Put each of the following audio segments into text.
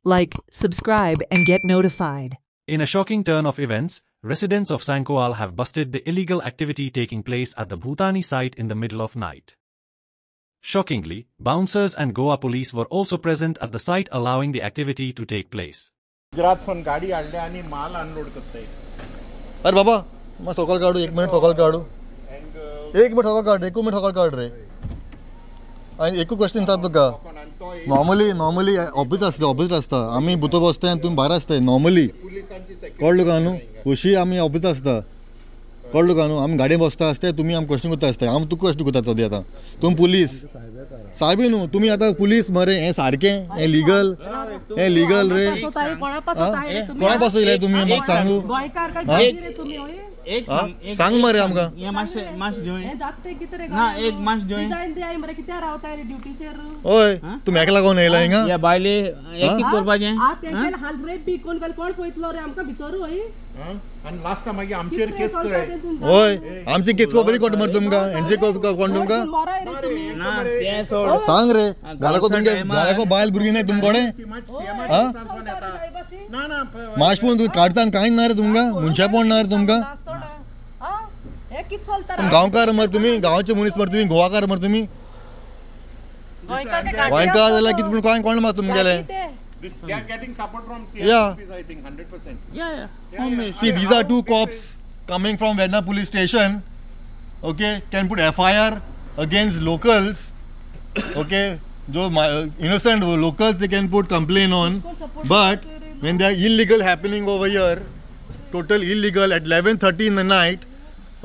like, subscribe and get notified. In a shocking turn of events, residents of Sankoal have busted the illegal activity taking place at the Bhutani site in the middle of night. Shockingly, bouncers and Goa police were also present at the site, allowing the activity to take place. गाडी आणल्या आणि माल unload करताय. अरे बाबा मग सकाळ काढू 1 मिनिट सकाळ काढू 1 मिनिट सकाळ काढ 1 मिनिट सकाळ काढ रे आणि एक क्वेश्चन सांगतो का नॉर्मली ऑफिस असता आम्ही भूतो बसताय आणि तुम्ही भायर असताय नॉर्मली कळलो का न्हू खुशी आम्ही ऑफिस असता कळलो का न्हू आम्ही गाडी बसता असते तुम्ही आम्ही क्वेश्चन करता असताय आम्ही तू क्वेश्चन करता चोदी आता तुम्ही पुलीस साहेबी न्हू तुम्ही आता पुलीस मरे हे सारखें हे लिगल रे कोणापासून येयले तुम्ही म्हाका सांगू सांग मरे आमकां होय तुम्ही हेका लागून येयला हिंगा बायले एक करपाचें आणि लास्ट मागीर आमचेर केस कराय होय आमची केस बरी कोट मर तुमकां हेंचे कोण तुमकां सांग रे घालाको तुमगे बायल भुरगीं नाय तुमकोडे माशपून तुम्ही काढता आनी कांय ना रे तुमकां मनशापण ना रे तुमकां गांवकार मर तुम्ही गांवचे मनीस मर तुम्ही गोवाकार मर तुम्ही गोंयकार जाल्यार कितें पूण कांय कोण मर तुमगेले They are getting support from CM office, I think 100%. Yeah. See, these are 2 cops coming from Vedna police station. Okay, can put FIR against locals. Okay, jo innocent locals they can put complaint on. But when they are illegal happening over here, total illegal at 11:30 in the night.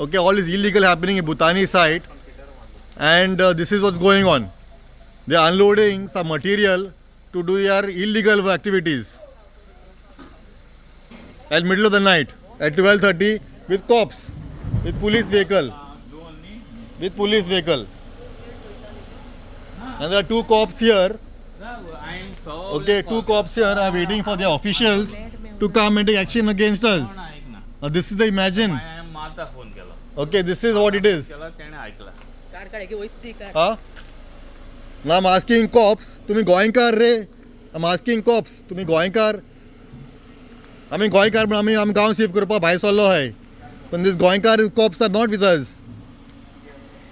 Okay, all is illegal happening in Bhutani site, and this is what's going on. They are unloading some material to do their illegal activities at middle of the night at 12:30 with cops, with police vehicle, and there are 2 cops here. Okay, 2 cops here are waiting for their officials to come and take action against us. This is the imagine. Okay, this is what it is. Now I'm asking cops, तुम्ही गोंयकार रे I'm asking cops, तुम्ही गोंयकार आम्ही गोंयकार पण आम्ही गांव safe करपाक भायर सरलो आहाय पण this गोंयकार cops are not with us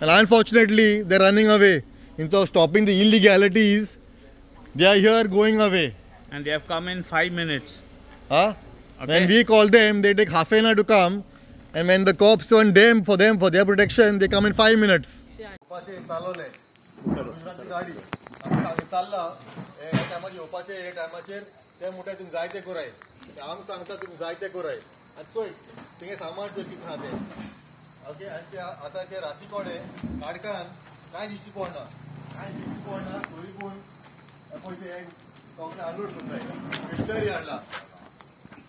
and unfortunately they're running away instead of stopping the illegalities they are here going away and they have come in 5 minutes. Okay. When we call them they take half an hour to come and when the cops want them for their protection they come in 5 minutes. गाडी आम्ही चालला हे टायमार येवपाचे हे टायमाचेर ते म्हणटा तुमी जाय ते कराय आमी सांगता तुमी जाय ते कराय आनी चोय तेगे सामान जर कितें आहा ते ओके आनी ते आतां ते राती कोडे काडकान कांय दिश्टी पडना तरी पूण पळय ते सगळें अनलोड करताय मिस्टरी हाडला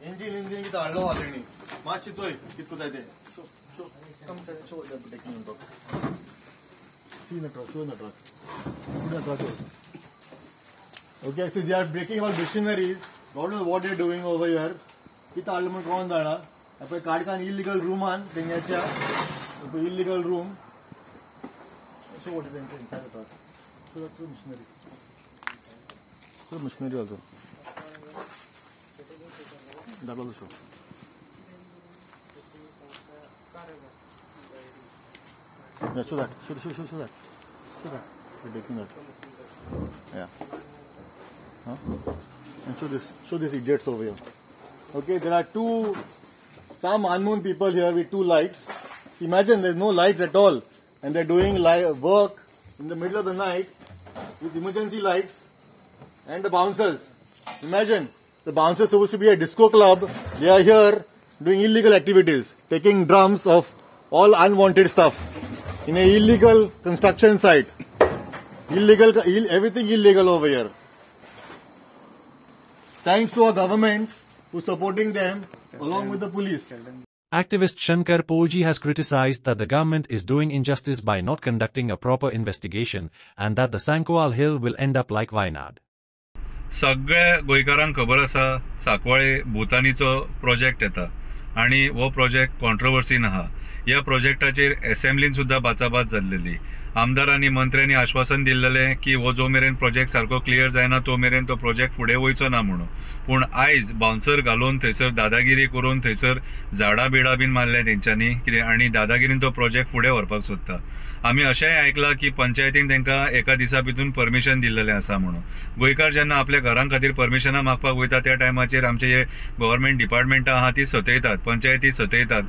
इंजीन कितें हाडलो हा तेणी मातशी चोय कितें कोताय ते Okay, so they are breaking all machineries. Don't know what they are doing over here. Kita alman kaun dana. Apai kadkan illegal room an dengacha. Illegal room. So what is inside the truck? So that's machinery. So machinery also. That also show. Yeah, show that. Show that. We're taking that. Yeah. And show this idiots over here. Okay, there are some unknown people here with 2 lights. Imagine there's no lights at all, and they're doing work in the middle of the night with emergency lights and the bouncers. Imagine the bouncers supposed to be a disco club. They are here doing illegal activities, taking drums of all unwanted stuff in a illegal construction site. Everything illegal over here. Thanks to our government who's supporting them along with the police. Activist Shankar Polji has criticized that the government is doing injustice by not conducting a proper investigation and that the Sankoal Hill will end up like Wayanad. सगळ्या गोंयकारांक खबर आसा Sancoale भुतानीचो project येता आणि वो project कॉन्ट्रोवर्सीन आहा. ह्या प्रोजेक्टाचेर असेंब्लीन सुद्धा बाचाबाच जाल्लेली आमदारांनी मंत्र्यांनी आश्वासन दिल्लेलें की हो जो मेरेन प्रोजेक्ट सारको क्लियर जायना तो मेरेन तो प्रोजेक्ट फुडें वयचो ना म्हणून. पूण आयज बाउन्सर घालून थंयसर दादागिरी करून थंयसर झाडां बिडां बीन मारल्या तेंच्यांनी कितें आनी दादागिरीन तो प्रोजेक्ट फुडें व्हरपाक सोदता. आमी अशेंय आयकलां की पंचायतीन तांकां एका दिसा भितून परमिशन दिल्लेलें आसा म्हणून. गोंयकार जेन्ना आपल्या घरां खातीर परमिशनां मागपाक वयता त्या टायमाचेर आमचे जे गव्हर्मेंट डिपार्टमेंटां आहा ती सतयतात, पंचायती सतयतात,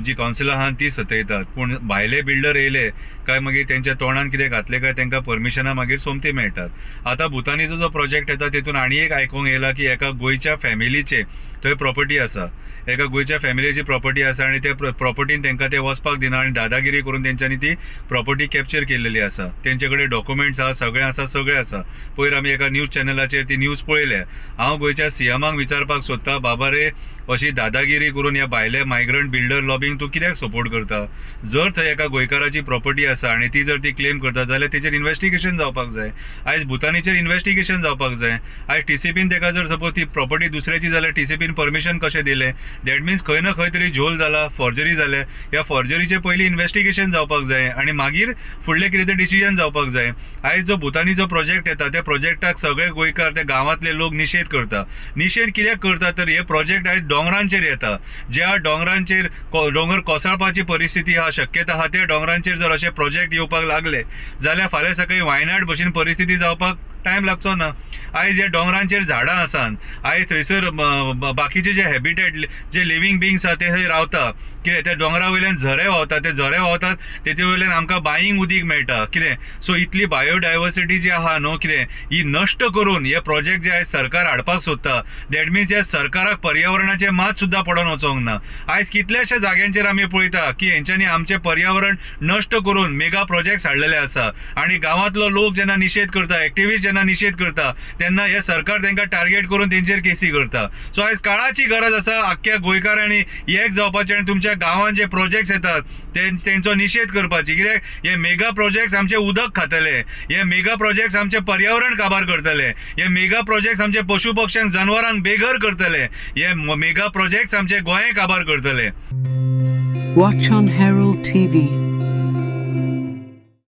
जी कावन्सिलां आहा ती सतयतात. पूण भायले बिल्डर येयले काय मागीर तेंच्या तोंडान कितें घातलें काय तांकां परमिशनां मागीर सोमती मेळटात. आतां भुतानीचो जो प्रोजेक्ट येता तेतून आनी एक आयकूंक येयला की एका गोंयच्या फॅमिलीचे थंय प्रॉपर्टी आसा, एका गोंयच्या फॅमिलीची प्रॉपर्टी आसा आनी त्या प्रॉपर्टीन तांकां ते वचपाक दिना आनी दादागिरी करून तेंच्यांनी ती प्रॉपर्टी कॅप्चर केल्लेली आसा. तेंचे कडेन डॉक्युमेंट्स आहा, सगळें आसा. पयर आमी एका न्यूज चॅनलाचेर ती न्यूज पळयल्या. हांव गोंयच्या सीएमाक विचारपाक सोदता, बाबा रे अशी दादागिरी करून ह्या भायले मायग्रंट बिल्डर लॉबींग तूं कित्याक सपोर्ट करता? जर थंय एका गोंयकाराची प्रॉपर्टी आसा आनी ती जर ती क्लेम करता जाल्यार तेचेर इन्व्हेस्टिगेशन जावपाक जाय. आयज भुतानीचेर इन्व्हेस्टिगेशन जावपाक जाय. आयज टीसीपीन तेका जर सपोज ती प्रॉपर्टी दुसऱ्याची जाल्यार टीसीपीन परमिशन कशें दिलें? दॅट मिन्स खंय ना खंय तरी झोल जाला, फॉर्जरी जाल्या. ह्या फॉर्जरीचे पयलीं इन्व्हेस्टिगेशन जावपाक जाय आनी मागीर फुडलें कितें तें डिसिजन जावपाक जाय. आयज जो भुतानीचो प्रोजेक्ट येता त्या प्रोजेक्टाक सगळे गोंयकार ते गांवांतले लोक निशेध करता. निशेध कित्याक करता तर हे प्रोजेक्ट आयज डोंगरांचेर येता. ज्या डोंगरांचेर डोंगर कोसळपाची परिस्थिती आहा, शक्यता आहा, त्या डोंगरांचेर जर अशे प्रोजेक्ट येवपाक लागले जाल्यार फाल्यां सकाळीं वायनाड भशेन परिस्थिती जावपाक टायम लागचो ना. आयज ह्या डोंगरांचेर झाडां आसात, आयज थंयसर बाकीचे जे हॅबिटेट जे लिव्हिंग बिंग्स आहा ते थंय रावता. कितें त्या डोंगरा वयल्यान झरे व्हांवतात, ते झरे व्हांवतात तेचे वयल्यान आमकां बायींग उदीक मेळटा. कितें सो इतली बायोडायवर्सिटी जी आहा न्हू कितें ही नश्ट करून हे प्रोजेक्ट जे आयज सरकार हाडपाक सोदता, दॅट मिन्स ह्या सरकाराक पर्यावरणाचें मात सुद्दां पडोन वचोंक ना. आयज कितल्याशा जाग्यांचेर आमी पळयता की हेंच्यांनी आमचें पर्यावरण नश्ट करून मेगा प्रोजेक्ट्स हाडलेले आसा आनी गांवांतलो लोक जेन्ना निशेध करता, एक्टिविस्ट जेन्ना निशेध करता तेन्ना हे सरकार तांकां टार्गेट करून तेंचेर केसी करता. सो आयज काळाची गरज आसा आख्ख्या गोंयकारांनी एक जावपाचें आनी तुमच्या गांवांत जे प्रोजेक्ट्स येतात तेंचो निशेध करपाची. कित्याक हे मेगा प्रोजेक्ट्स आमचे उदक खातले, हे मेगा प्रोजेक्ट्स आमचे पर्यावरण काबार करतले, हे मेगा प्रोजेक्ट्स आमचे पशु पक्ष्यांक जनावरांक बेघर करतले, हे मेगा प्रोजेक्ट्स आमचे गोंय काबार करतले. Watch on Herald TV.